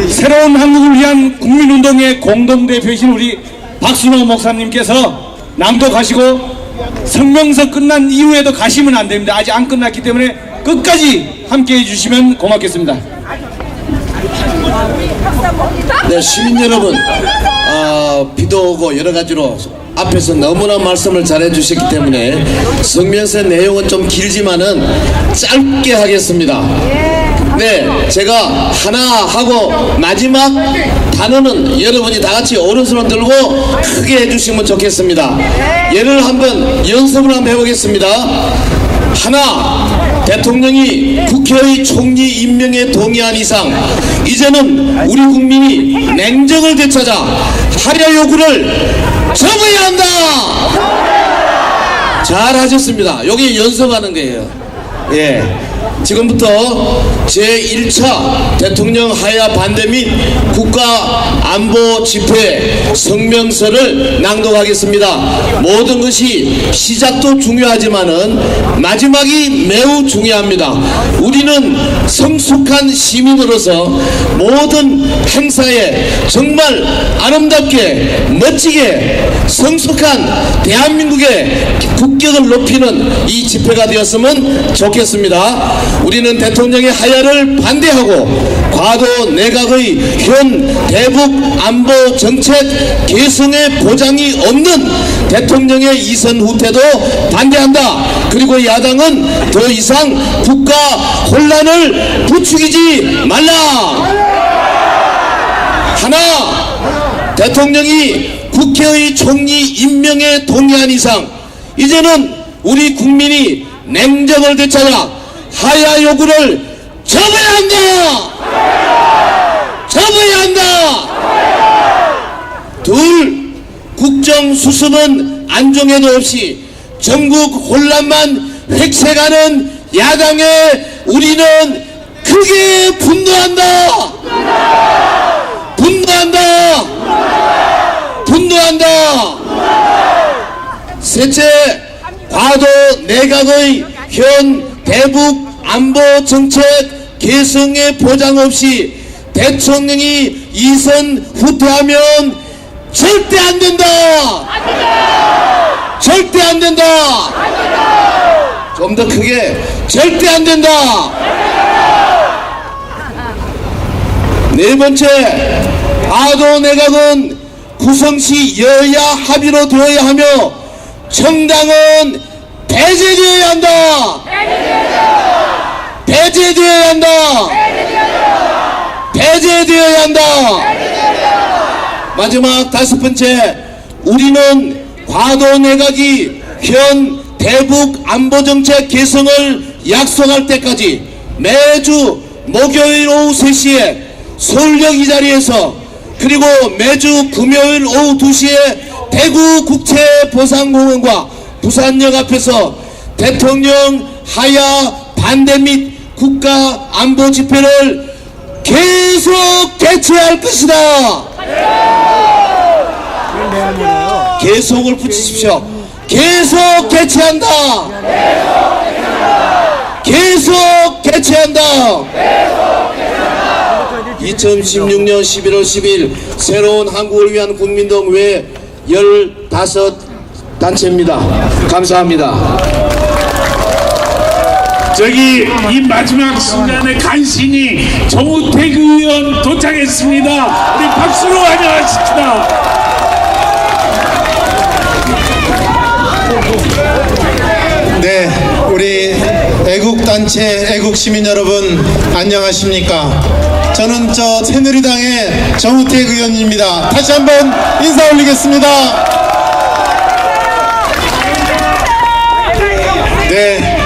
새로운 한국을 위한 국민운동의 공동대표이신 우리 박순호 목사님께서 낭독하시고 성명서 끝난 이후에도 가시면 안 됩니다. 아직 안 끝났기 때문에 끝까지 함께 해주시면 고맙겠습니다. 네, 시민 여러분, 비도 오고 여러 가지로 앞에서 너무나 말씀을 잘해 주셨기 때문에 성명서 내용은 좀 길지만은 짧게 하겠습니다. 네, 제가 하나 하고 마지막 단어는 여러분이 다 같이 오른손을 들고 크게 해주시면 좋겠습니다. 얘를 한번 연습을 한번 해보겠습니다. 하나, 대통령이 국회의 총리 임명에 동의한 이상 이제는 우리 국민이 냉정을 되찾아 하야 요구를 접어야 한다. 잘하셨습니다. 여기 연습하는 거예요. 예. 지금부터 제1차 대통령 하야 반대 및 국가안보 집회 성명서를 낭독하겠습니다. 모든 것이 시작도 중요하지만은 마지막이 매우 중요합니다. 우리는 성숙한 시민으로서 모든 행사에 정말 아름답게 멋지게 성숙한 대한민국의 국격을 높이는 이 집회가 되었으면 좋겠습니다. 우리는 대통령의 하야를 반대하고 과도 내각의 현 대북 안보 정책 개성의 보장이 없는 대통령의 이선 후퇴도 반대한다. 그리고 야당은 더 이상 국가 혼란을 부추기지 말라. 하나, 대통령이 국회의 총리 임명에 동의한 이상 이제는 우리 국민이 냉정을 되찾아 하야 요구를 접어야 한다. 접어야 한다. 둘, 국정 수습은 안종에도 없이 전국 혼란만 획책하는 야당에 우리는 크게 분노한다. 분노한다. 분노한다. 셋째, 과도 내각의 현 대북 안보 정책 개성에 보장 없이 대통령이 이선 후퇴하면 절대 안 된다. 절대 안 된다. 좀 더 크게 절대 안 된다. 네 번째, 과도 내각은 구성시 여야 합의로 되어야 하며 정당은 배제되어야 한다. 배제되어야 한다. 배제되어야 한다. 마지막 다섯 번째, 우리는 과도 내각이 현 대북 안보정책 개성을 약속할 때까지 매주 목요일 오후 3시에 서울역 이 자리에서 그리고 매주 금요일 오후 2시에 대구 국채보상공원과 부산역 앞에서 대통령 하야 반대 및 국가 안보 집회를 계속 개최할 것이다. 계속을 붙이십시오. 계속 개최한다. 계속 개최 개최한다. 2016년 11월 10일 새로운 한국을 위한 국민동 외 15단체입니다. 감사합니다. 저기 이 마지막 순간에 간신히 정우택 의원 도착했습니다. 우리 박수로 환영하십시다. 네, 우리 애국단체, 애국시민 여러분 안녕하십니까? 저는 새누리당의 정우택 의원입니다. 다시 한번 인사 올리겠습니다. 네,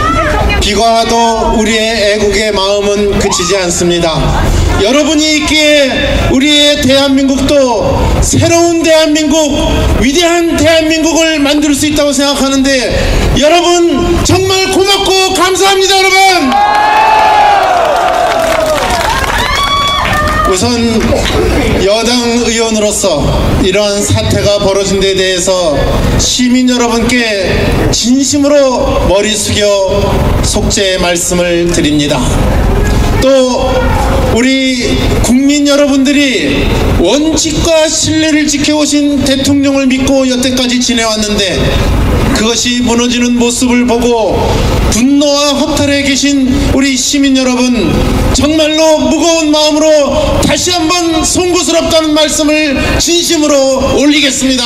비가 와도 우리의 애국의 마음은 그치지 않습니다. 여러분이 있기에 우리의 대한민국도 새로운 대한민국, 위대한 대한민국을 만들 수 있다고 생각하는데 여러분 정말 고맙고 감사합니다. 여러분, 우선 여당 의원으로서 이러한 사태가 벌어진 데 대해서 시민 여러분께 진심으로 머리 숙여 속죄의 말씀을 드립니다. 또 우리 국민 여러분들이 원칙과 신뢰를 지켜오신 대통령을 믿고 여태까지 지내왔는데 그것이 무너지는 모습을 보고 분노와 허탈해 계신 우리 시민 여러분, 정말로 무거운 마음으로 다시 한번 송구스럽다는 말씀을 진심으로 올리겠습니다.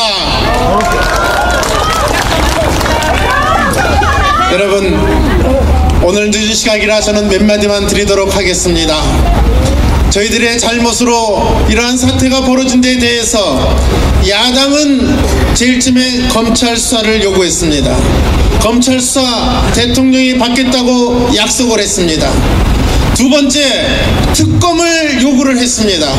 여러분, 오늘 늦은 시간이라 저는 몇 마디만 드리도록 하겠습니다. 저희들의 잘못으로 이러한 사태가 벌어진 데 대해서 야당은 제일 처음에 검찰 수사를 요구했습니다. 검찰 수사 대통령이 받겠다고 약속을 했습니다. 두 번째, 특검을 요구를 했습니다.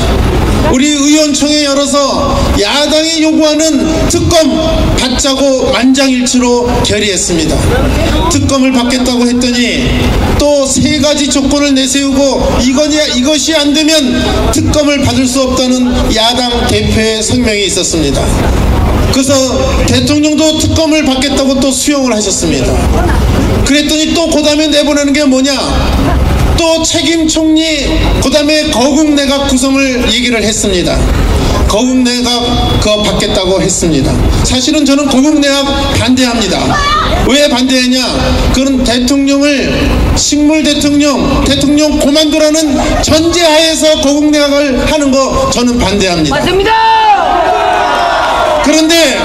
우리 의원총회 열어서 야당이 요구하는 특검 받자고 만장일치로 결의했습니다. 특검을 받겠다고 했더니 또 3가지 조건을 내세우고 이것이 안 되면 특검을 받을 수 없다는 야당 대표의 성명이 있었습니다. 그래서 대통령도 특검을 받겠다고 또 수용을 하셨습니다. 그랬더니 또 그 다음에 내보내는 게 뭐냐, 또 책임 총리, 그 다음에 거국 내각 구성을 얘기를 했습니다. 거국 내각 그거 받겠다고 했습니다. 사실은 저는 거국 내각 반대합니다. 왜 반대하냐, 그건 대통령을 식물 대통령 고만두라는 전제하에서 거국 내각을 하는 거 저는 반대합니다. 맞습니다. 그런데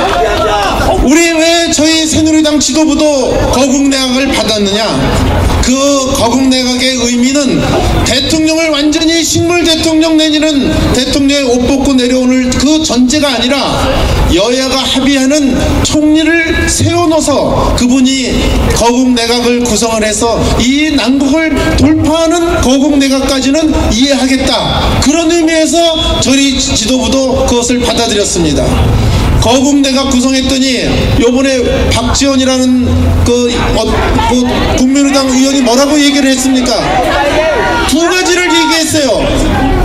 우리 왜 저희 새누리당 지도부도 거국 내각을 받았느냐, 그 거국 내각의 의미는 대통령을 완전히 식물 대통령 내지는 대통령의 옷 벗고 내려오는 그 전제가 아니라 여야가 합의하는 총리를 세워놓아서 그분이 거국 내각을 구성을 해서 이 난국을 돌파하는 거국 내각까지는 이해하겠다, 그런 의미에서 저희 지도부도 그것을 받아들였습니다. 거국 내각 구성했더니 요번에 박지원이라는 국민의당 의원이 뭐라고 얘기를 했습니까? 2가지를 얘기했어요.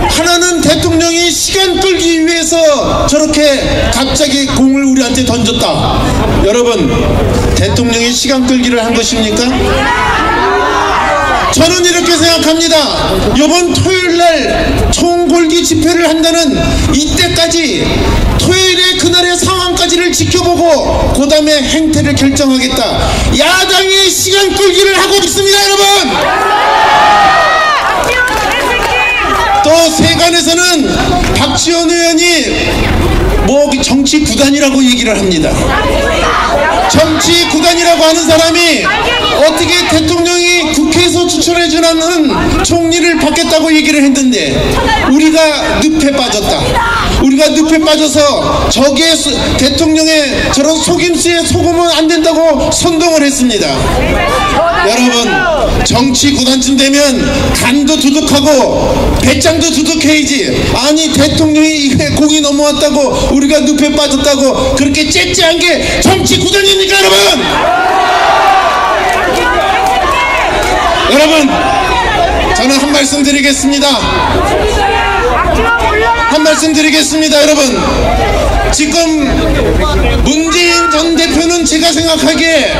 하나는 대통령이 시간 끌기 위해서 저렇게 갑자기 공을 우리한테 던졌다. 여러분, 대통령이 시간 끌기를 한 것입니까? 저는 이렇게 생각합니다. 이번 토요일날 총궐기 집회를 한다는 이때까지 토요일에 그날의 상황까지를 지켜보고 그 다음에 행태를 결정하겠다. 야당이 시간 끌기를 하고 있습니다, 여러분. 또 세간에서는 박지원 의원이 정치 구단이라고 얘기를 합니다. 정치 구단이라고 하는 사람이 어떻게 대통령이 국회에서 추천해주는 총리를 받겠다고 얘기를 했는데 우리가 늪에 빠졌다. 우리가 늪에 빠져서 저기에 대통령의 저런 속임수에 속으면 안 된다고 선동을 했습니다. 여러분, 정치 구단쯤 되면 간도 두둑하고 배짱도 두둑해야지. 아니, 대통령이 공이 넘어왔다고 우리가 늪에 빠졌다고 그렇게 째째한 게 정치 구단입니까, 여러분? 여러분, 저는 한 말씀 드리겠습니다. 여러분, 지금 문재인 전 대표는 제가 생각하기에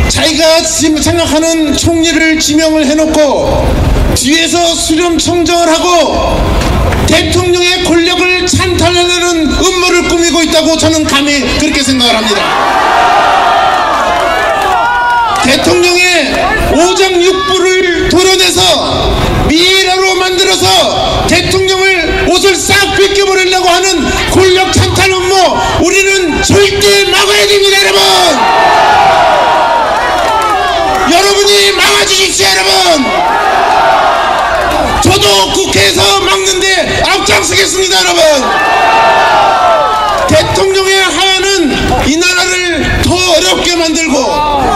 자기가 지금 생각하는 총리를 지명을 해놓고 뒤에서 수렴 청정을 하고 대통령의 권력을 찬탈하려는 음모를 꾸미고 있다고 저는 감히 그렇게 생각을 합니다. 대통령의 오장육부를 도려내서 미라로 만들어서 대통령을 옷을 싹 벗겨버리려고 하는 권력 찬탈 음모, 우리는 절대 막아야 됩니다, 여러분. 여러분이 막아주십시오, 여러분. 저도 국회에서 막는데 앞장서겠습니다, 여러분. 대통령의 하야는 이 나라를 더 어렵게 만들고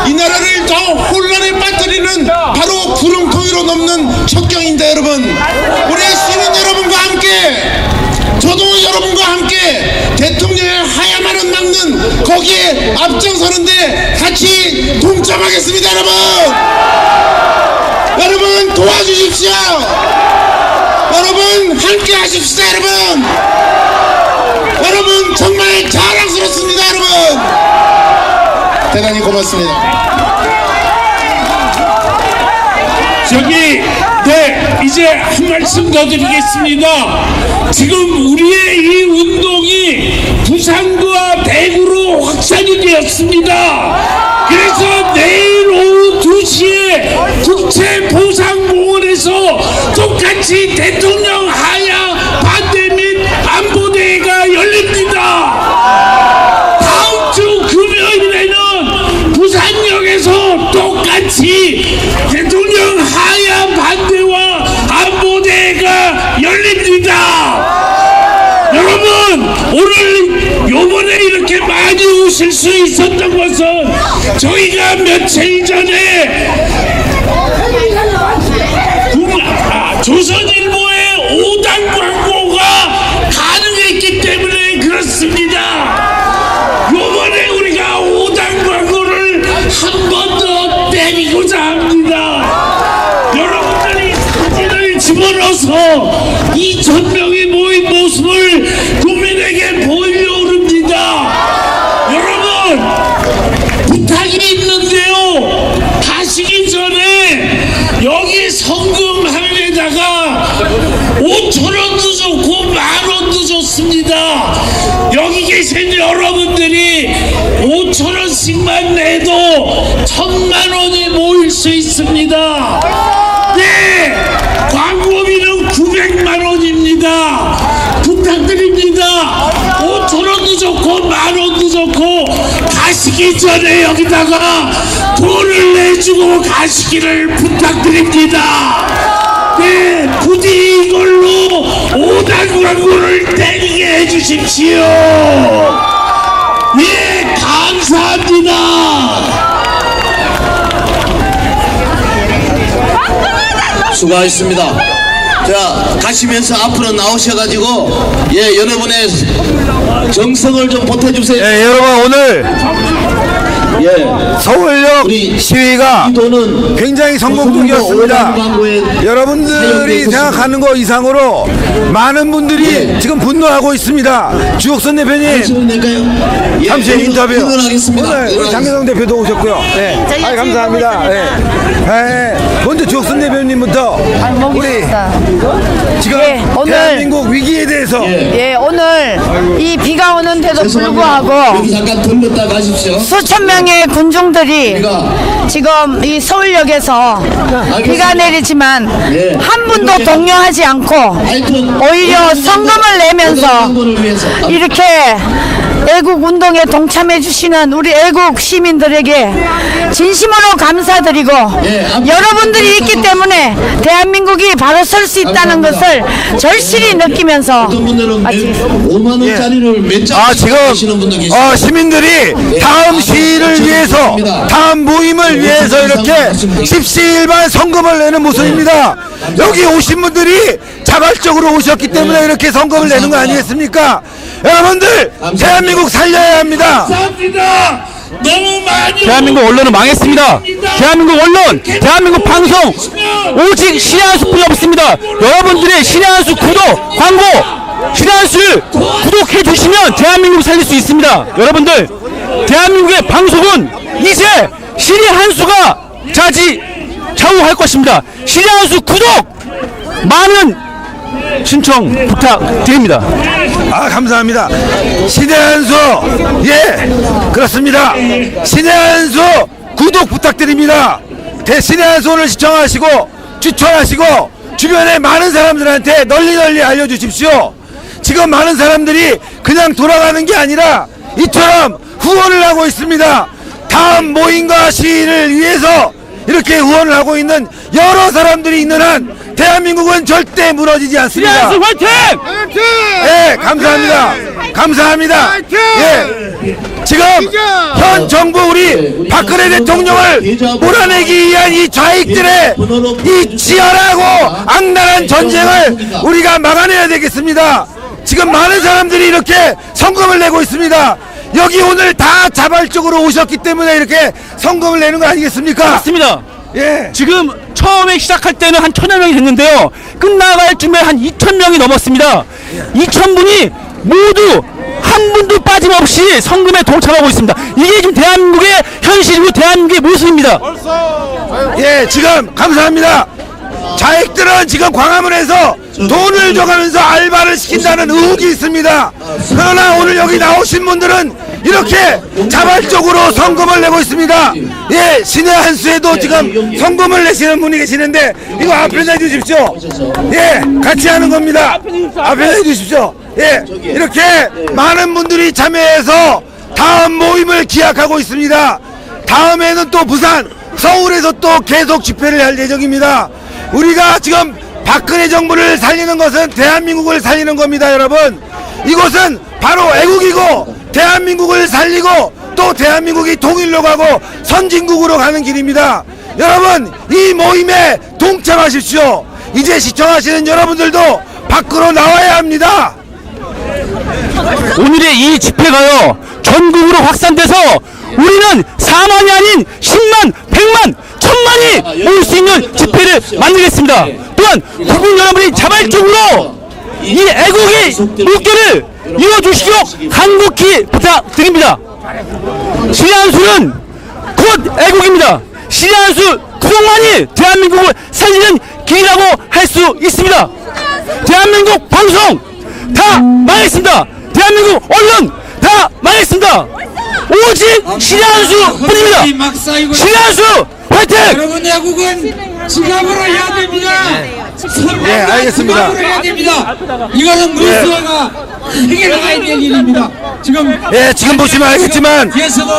이 나라를 더 혼란에 빠뜨리는 바로 구렁텅이로 넘는 척경입니다, 여러분. 우리 시민 여러분과 함께, 저도 여러분과 함께 대통령의 하야만은 막는 거기에 앞장서는데 같이 동참하겠습니다, 여러분. 여러분 도와주십시오. 여러분 함께 하십시다, 여러분. 여러분 정말 자랑스럽습니다, 여러분. 대단히 고맙습니다. 이제 한 말씀 더 드리겠습니다. 지금 우리의 이 운동이 부산과 대구로 확산이 되었습니다. 그래서 내일 오후 2시에 국채보상공원에서 똑같이 대통령 하야 반대 및 안보대회가 열립니다. 다음 주 금요일에는 부산역에서 똑같이 대통령 하야 반대와 안보대회가 열립니다. 여러분, 오늘 요번에 이렇게 많이 오실 수 있었던 것은 저희가 며칠 전에 조선일보의 5단 광고가 가능했기 때문에 그렇습니다. 요번에 우리가 5단 광고를 한 번 더 때리고자 합니다. 여러분들이 사진을 집어넣어서 2,000명이 모인 모습을 국민에게 보이려고 합니다. 여러분, 부탁이 있는데요. 가시기 전에 여기 성금함에다가 5,000원도 좋고 10,000원도 좋습니다. 여기 계신 여러분들이 5,000원씩만 내도 1,000,000원이 모일 수 있습니다. 네, 광고비는 900만원입니다. 부탁드립니다. 5,000원도 좋고 10,000원도 좋고 가시기 전에 여기다가 돈을 내주고 가시기를 부탁드립니다. 네, 부디 이걸로 5단 광고를 때리게 해주십시오. 예, 감사합니다. 수고하셨습니다. 자, 가시면서 앞으로 나오셔가지고 여러분의 정성을 좀 보태주세요. 네, 여러분 오늘 서울역 시위가 굉장히 성공적이었습니다. 여러분들이 생각하는 것 이상으로 많은 분들이 지금 분노하고 있습니다. 주옥선 대표님 잠시 인터뷰. 오늘 우리 장계성 대표도 오셨고요. 네, 감사합니다. 먼저 주옥선 대표님부터 우리 지금 오늘 대한민국 위기에 대해서 오늘 이 비가 오는데도 불구하고 잠깐 들렀다 가십시오. 수천 명의 군중들이 지금 이 서울역에서 비가 내리지만 한 분도 동요하지 않고 오히려 성금을 내면서 이렇게 애국 운동에 동참해 주시는 우리 애국 시민들에게 진심으로 감사드리고 여러분들이 있기 때문에 대한민국이 바로 설 수 있다는 것을 절실히 느끼면서 5만원짜리를 몇 장 지금 시민들이 다음 시위를 위해서 다음 모임을 위해서 이렇게 십시일반 성금을 내는 모습입니다. 여기 오신 분들이 자발적으로 오셨기 때문에 이렇게 성금을 내는 거 아니겠습니까? 여러분들 대한민국 살려야 합니다. 감사합니다. 너무 많이 대한민국 언론은 망했습니다. 대한민국 언론, 대한민국 방송 오직 신의 한수뿐이 없습니다. 여러분들의 신의 한수 구독, 광고 신의 한수를 구독해 주시면 대한민국 살릴 수 있습니다. 여러분들 대한민국의 방송은 이제 신의 한 수가 좌우할 것입니다. 신의 한 수 구독 많은 신청 부탁드립니다. 아, 감사합니다. 신의 한수, 예, 그렇습니다. 신의 한수 구독 부탁드립니다. 신의 한수 오늘 시청하시고 추천하시고 주변에 많은 사람들한테 널리 알려주십시오. 지금 많은 사람들이 그냥 돌아가는 게 아니라 이처럼 후원을 하고 있습니다. 다음 모임과 시위를 위해서 이렇게 후원을 하고 있는 여러 사람들이 있는 한 대한민국은 절대 무너지지 않습니다. 신의 화이팅! 예, 감사합니다. 감사합니다. 예, 지금 현 정부 우리 박근혜 대통령을 몰아내기 위한 이 좌익들의 이 치열하고 악랄한 전쟁을 우리가 막아내야 되겠습니다. 지금 많은 사람들이 이렇게 성금을 내고 있습니다. 여기 오늘 다 자발적으로 오셨기 때문에 이렇게 성금을 내는 거 아니겠습니까? 맞습니다. 예. 지금 처음에 시작할 때는 한 1000여 명이 됐는데요. 끝나갈 쯤에 한 2000명이 넘었습니다. 2000분이 모두 한 분도 빠짐없이 성금에 동참하고 있습니다. 이게 지금 대한민국의 현실이고 대한민국의 모습입니다. 예, 지금 감사합니다. 자익들은 지금 광화문에서 돈을 줘가면서 알바를 시킨다는 의혹이 있습니다. 그러나 오늘 여기 나오신 분들은 이렇게 자발적으로 성금을 내고 있습니다. 예, 신의 한수에도 지금 성금을 내시는 분이 계시는데 이거 앞에 내주십시오. 예, 같이 하는 겁니다. 앞에 내주십시오. 예, 이렇게 많은 분들이 참여해서 다음 모임을 기약하고 있습니다. 다음에는 또 부산, 서울에서 또 계속 집회를 할 예정입니다. 우리가 지금 박근혜 정부를 살리는 것은 대한민국을 살리는 겁니다, 여러분. 이곳은 바로 애국이고 대한민국을 살리고 또 대한민국이 통일로 가고 선진국으로 가는 길입니다. 여러분, 이 모임에 동참하십시오. 이제 시청하시는 여러분들도 밖으로 나와야 합니다. 오늘의 이 집회가요, 전국으로 확산돼서 우리는 4만이 아닌 10만, 100만, 1000만이 모일 수 있는 집회를 만들겠습니다. 또한 국민 여러분이 자발적으로 이 애국의 물결을 이어주시고 간곡히 부탁드립니다. 신의 한수는 곧 애국입니다. 신의 한수 구성만이 대한민국을 살리는 길이라고 할 수 있습니다. 대한민국 방송 다 망했습니다. 대한민국 언론 다 망했습니다. 오직 신의 한수 뿐입니다. 신의 한수 화이팅! 여러분, 야국은 지갑으로 해야 됩니다. 예, 알겠습니다. 지갑으로 해야 됩니다. 이거는 물수가 해결해야 될 일입니다. 지금 보시면 알겠지만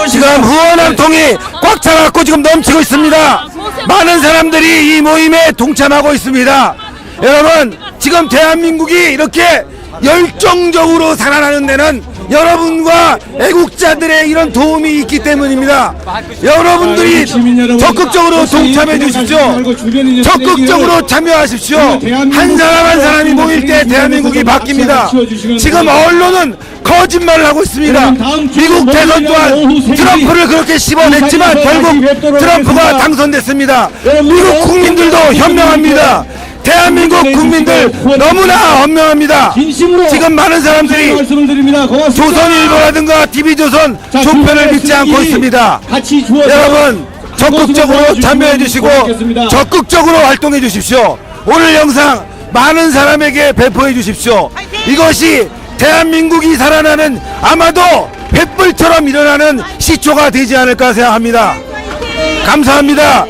지금 후원함 통이 꽉 차갖고 지금 넘치고 있습니다. 많은 사람들이 이 모임에 동참하고 있습니다. 여러분, 지금 대한민국이 이렇게 열정적으로 살아나는 데는 여러분과 애국자들의 이런 도움이 있기 때문입니다. 여러분들이 적극적으로 동참해 주십시오. 적극적으로 참여하십시오. 한 사람 한 사람이 모일 때 대한민국이 바뀝니다. 지금 언론은 거짓말을 하고 있습니다. 미국 대선 또한 트럼프를 그렇게 씹어냈지만 결국 트럼프가 당선됐습니다. 미국 국민들도 현명합니다. 대한민국 국민들 너무나 현명합니다. 지금 많은 사람들이 조선일보라든가 TV조선 종편을 믿지 않고 있습니다. 여러분, 적극적으로 참여해 주시고 적극적으로 활동해 주십시오. 오늘 영상 많은 사람에게 배포해 주십시오. 이것이 대한민국이 살아나는 아마도 횃불처럼 일어나는 시초가 되지 않을까 생각합니다. 감사합니다.